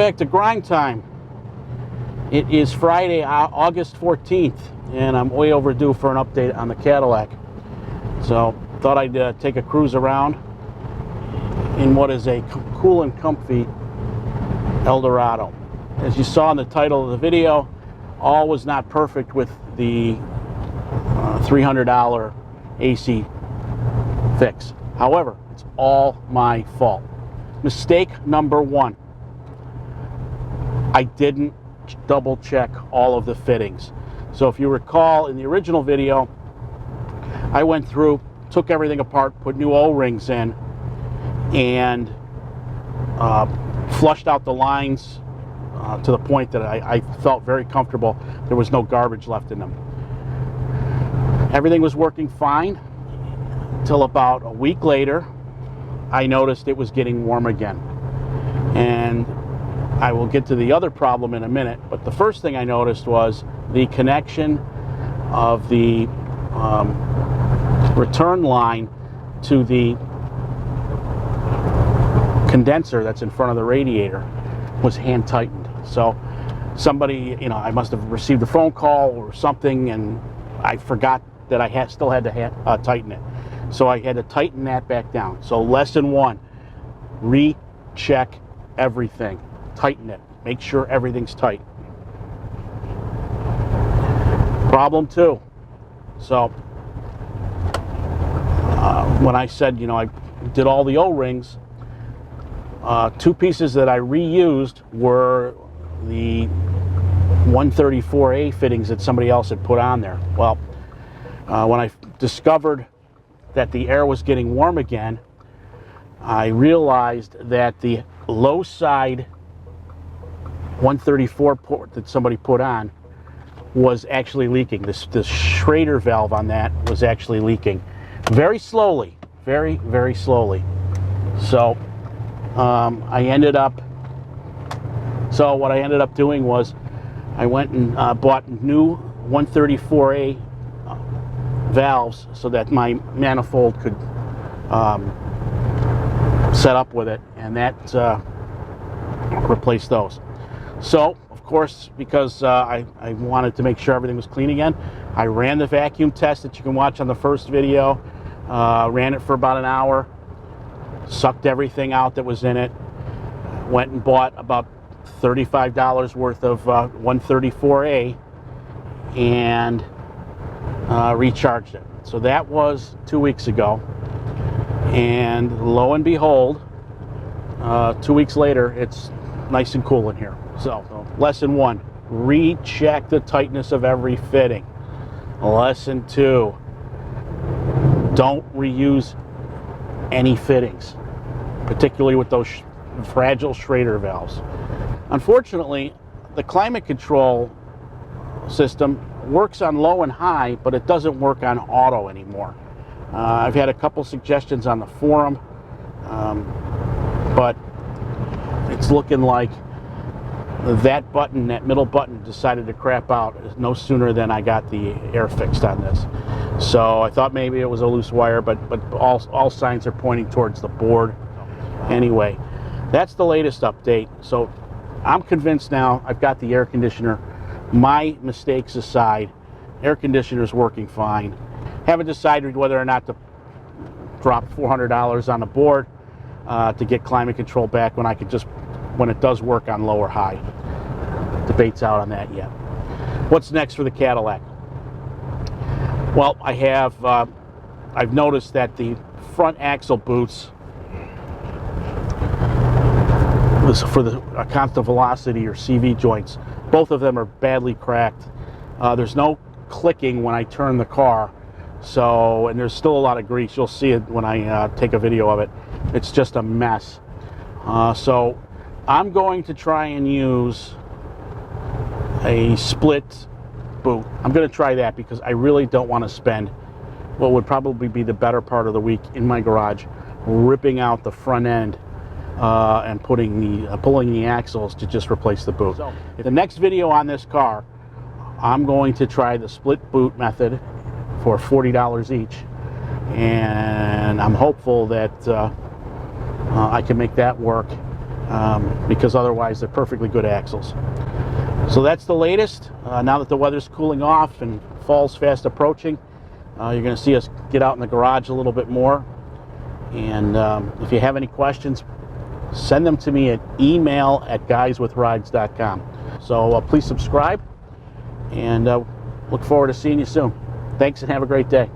back to Grime Time. It is Friday, August 14th, and I'm way overdue for an update on the Cadillac. So, thought I'd take a cruise around in what is a cool and comfy Eldorado. As you saw in the title of the video, all was not perfect with the $300 AC fix. However, it's all my fault. Mistake number one, I didn't double check all of the fittings. So if you recall in the original video, I went through, took everything apart, put new O-rings in, and flushed out the lines to the point that I felt very comfortable. There was no garbage left in them. Everything was working fine until about a week later. I noticed it was getting warm again. And I will get to the other problem in a minute, but the first thing I noticed was the connection of the return line to the condenser that's in front of the radiator was hand tightened. So somebody, I must have received a phone call or something, and I forgot that I still had to tighten it. So I had to tighten that back down. So lesson one, recheck everything. Tighten it. Make sure everything's tight. Problem two. So when I said, I did all the O-rings, two pieces that I reused were the 134A fittings that somebody else had put on there. Well, when I discovered that the air was getting warm again, I realized that the low side 134 port that somebody put on was actually leaking. The Schrader valve on that was actually leaking very slowly, very, very slowly. So what I ended up doing was I went and bought new 134A valves so that my manifold could set up with it, and that replaced those. So, of course, because I wanted to make sure everything was clean again, I ran the vacuum test that you can watch on the first video, ran it for about an hour, sucked everything out that was in it, went and bought about $35 worth of 134A and recharged it. So that was 2 weeks ago, and lo and behold, 2 weeks later, it's nice and cool in here. So lesson one, recheck the tightness of every fitting. Lesson two, don't reuse any fittings, particularly with those fragile Schrader valves. Unfortunately, the climate control system works on low and high, but it doesn't work on auto anymore. I've had a couple suggestions on the forum, but it's looking like that button, that middle button, decided to crap out no sooner than I got the air fixed on this. So I thought maybe it was a loose wire, but all signs are pointing towards the board. Anyway, that's the latest update. So I'm convinced now I've got the air conditioner. My mistakes aside, air conditioner is working fine. Haven't decided whether or not to drop $400 on the board to get climate control back when I could just, when it does work on low or high. Debate's out on that yet. What's next for the Cadillac? Well, I've noticed that the front axle boots for the constant velocity or CV joints, both of them are badly cracked. There's no clicking when I turn the car, and there's still a lot of grease. You'll see it when I take a video of it. It's just a mess. So I'm going to try and use a split boot. I'm going to try that because I really don't want to spend what would probably be the better part of the week in my garage ripping out the front end and pulling the axles to just replace the boot. So the next video on this car, I'm going to try the split boot method for $40 each, and I'm hopeful that I can make that work because otherwise they're perfectly good axles. So that's the latest. Now that the weather's cooling off and fall's fast approaching, you're going to see us get out in the garage a little bit more. And if you have any questions, send them to me at email@guyswithrides.com. So please subscribe, and look forward to seeing you soon. Thanks and have a great day.